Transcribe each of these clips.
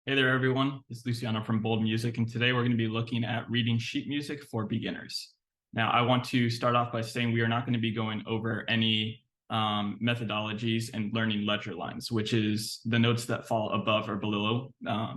Hey there, everyone. It's Luciano from Bold Music, and today we're going to be looking at reading sheet music for beginners. Now, I want to start off by saying we are not going to be going over any methodologies and learning ledger lines, which is the notes that fall above or below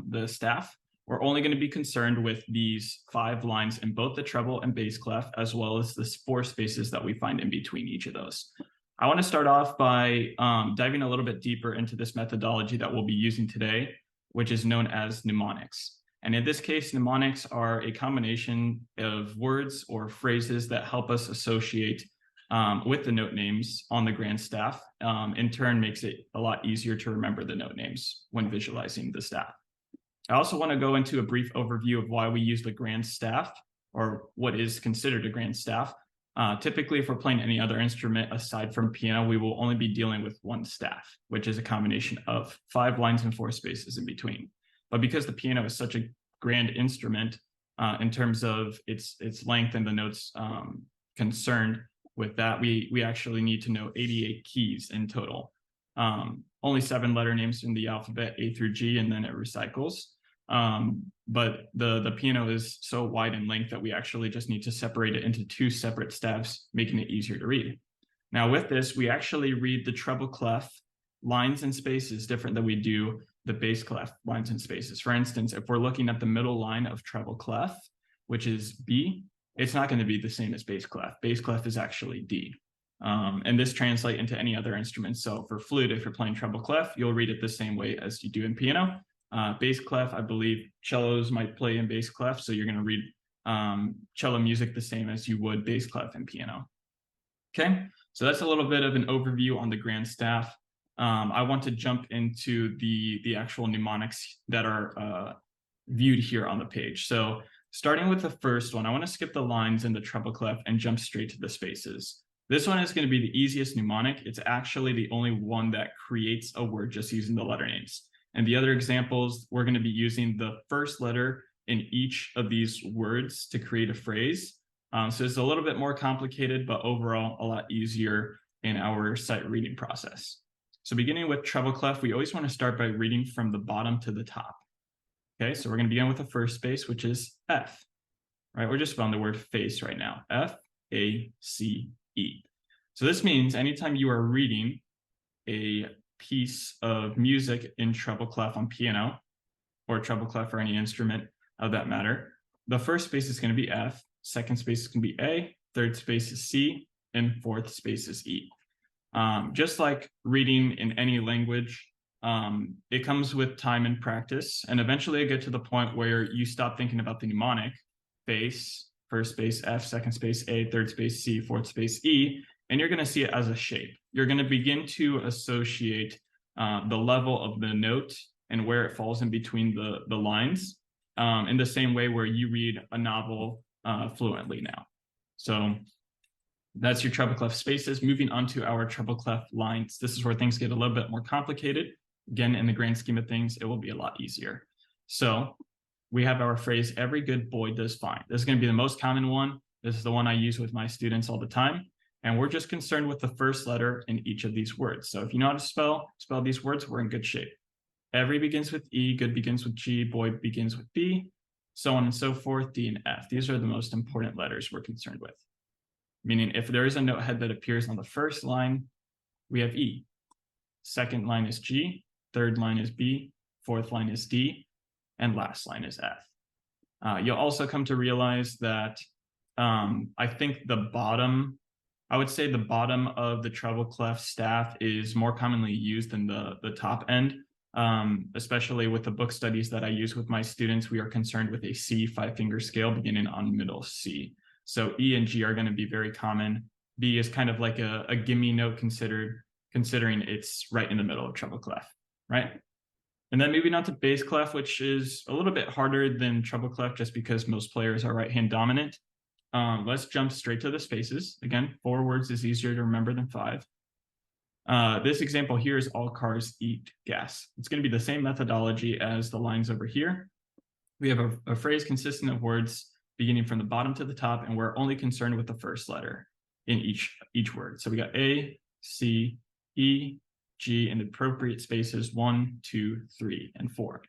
the staff. We're only going to be concerned with these 5 lines in both the treble and bass clef, as well as the 4 spaces that we find in between each of those. I want to start off by diving a little bit deeper into this methodology that we'll be using today, which is known as mnemonics. And in this case, mnemonics are a combination of words or phrases that help us associate with the note names on the grand staff. In turn, makes it a lot easier to remember the note names when visualizing the staff. I also want to go into a brief overview of why we use the grand staff, or what is considered a grand staff. Typically, if we're playing any other instrument aside from piano, we will only be dealing with one staff, which is a combination of 5 lines and 4 spaces in between. But because the piano is such a grand instrument in terms of its length and the notes concerned with that, we actually need to know 88 keys in total. Only 7 letter names in the alphabet, A through G, and then it recycles. But the piano is so wide in length that we actually just need to separate it into 2 separate staves, making it easier to read. Now with this, we actually read the treble clef lines and spaces different than we do the bass clef lines and spaces. For instance, if we're looking at the middle line of treble clef, which is B, it's not going to be the same as bass clef. Bass clef is actually D. And this translates into any other instrument. So for flute, if you're playing treble clef, you'll read it the same way as you do in piano. Bass clef, I believe cellos might play in bass clef, so you're going to read cello music the same as you would bass clef and piano. Okay, so that's a little bit of an overview on the grand staff. I want to jump into the actual mnemonics that are viewed here on the page. So starting with the first one, I want to skip the lines in the treble clef and jump straight to the spaces. This one is going to be the easiest mnemonic. It's actually the only one that creates a word just using the letter names. And the other examples, we're going to be using the first letter in each of these words to create a phrase. So it's a little bit more complicated, but overall a lot easier in our sight reading process. So beginning with treble clef, we always want to start by reading from the bottom to the top. Okay, so we're going to begin with the first space, which is F. Right, we're just spelling the word face right now. F-A-C-E. So this means anytime you are reading a piece of music in treble clef on piano, or treble clef or any instrument of that matter, the first space is going to be F, second space is going to be A, third space is C, and fourth space is E. Just like reading in any language, it comes with time and practice, and eventually you get to the point where you stop thinking about the mnemonic, face, first space F, second space A, third space C, fourth space E, and you're going to see it as a shape. You're going to begin to associate the level of the note and where it falls in between the lines in the same way where you read a novel fluently now. So that's your treble clef spaces. Moving on to our treble clef lines. This is where things get a little bit more complicated. Again, in the grand scheme of things, it will be a lot easier. So we have our phrase, every good boy does fine. This is going to be the most common one. This is the one I use with my students all the time. And we're just concerned with the first letter in each of these words. So if you know how to spell these words, we're in good shape. Every begins with E, good begins with G, boy begins with B, so on and so forth, D and F. These are the most important letters we're concerned with. Meaning if there is a note head that appears on the first line, we have E. Second line is G, third line is B, fourth line is D, and last line is F. You'll also come to realize that I think I would say the bottom of the treble clef staff is more commonly used than the top end, especially with the book studies that I use with my students. We are concerned with a C 5-finger scale beginning on middle C. So E and G are going to be very common. B is kind of like a gimme note considering it's right in the middle of treble clef, right? And then moving on to bass clef, which is a little bit harder than treble clef just because most players are right-hand dominant. Let's jump straight to the spaces. Again, 4 words is easier to remember than 5. This example here is all cars eat gas. It's going to be the same methodology as the lines over here. We have a phrase consistent of words beginning from the bottom to the top, and we're only concerned with the first letter in each word. So we got A, C, E, G, and appropriate spaces 1, 2, 3, and 4.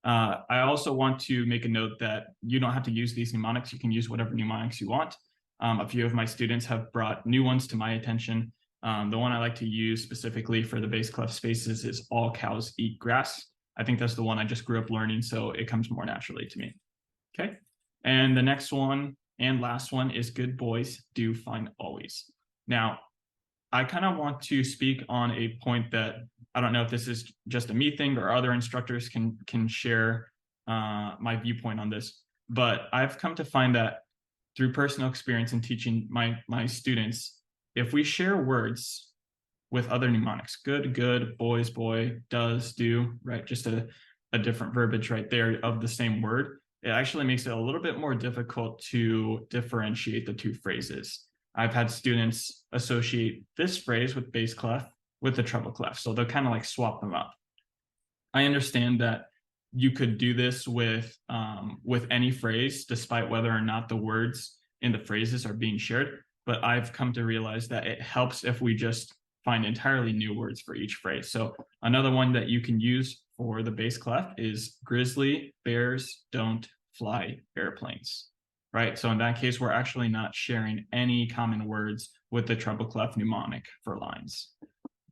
I also want to make a note that you don't have to use these mnemonics. You can use whatever mnemonics you want. A few of my students have brought new ones to my attention. The one I like to use specifically for the bass clef spaces is all cows eat grass. I think that's the one I just grew up learning, so it comes more naturally to me. Okay. And the next one and last one is good boys do fine always. Now, I kind of want to speak on a point that I don't know if this is just a me thing or other instructors can share my viewpoint on this, but I've come to find that through personal experience in teaching my students, if we share words with other mnemonics, good, boys, boy, does, do, right? Just a different verbiage right there of the same word. It actually makes it a little bit more difficult to differentiate the two phrases. I've had students associate this phrase with bass clef with the treble clef. So they'll kind of like swap them up. I understand that you could do this with any phrase, despite whether or not the words in the phrases are being shared. But I've come to realize that it helps if we just find entirely new words for each phrase. So another one that you can use for the bass clef is grizzly bears don't fly airplanes, right? So in that case, we're actually not sharing any common words with the treble clef mnemonic for lines.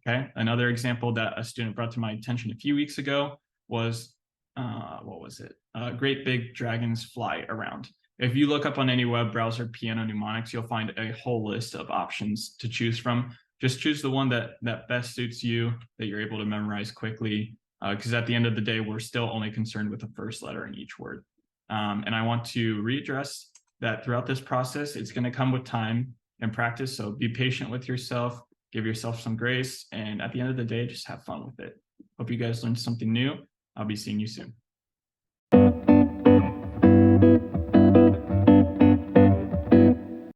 Okay, another example that a student brought to my attention a few weeks ago was, what was it? Great big dragons fly around. If you look up on any web browser piano mnemonics, you'll find a whole list of options to choose from. Just choose the one that best suits you, that you're able to memorize quickly, because at the end of the day, we're still only concerned with the first letter in each word. And I want to readdress that throughout this process, it's going to come with time and practice. So be patient with yourself, give yourself some grace, and at the end of the day, just have fun with it. Hope you guys learned something new. I'll be seeing you soon.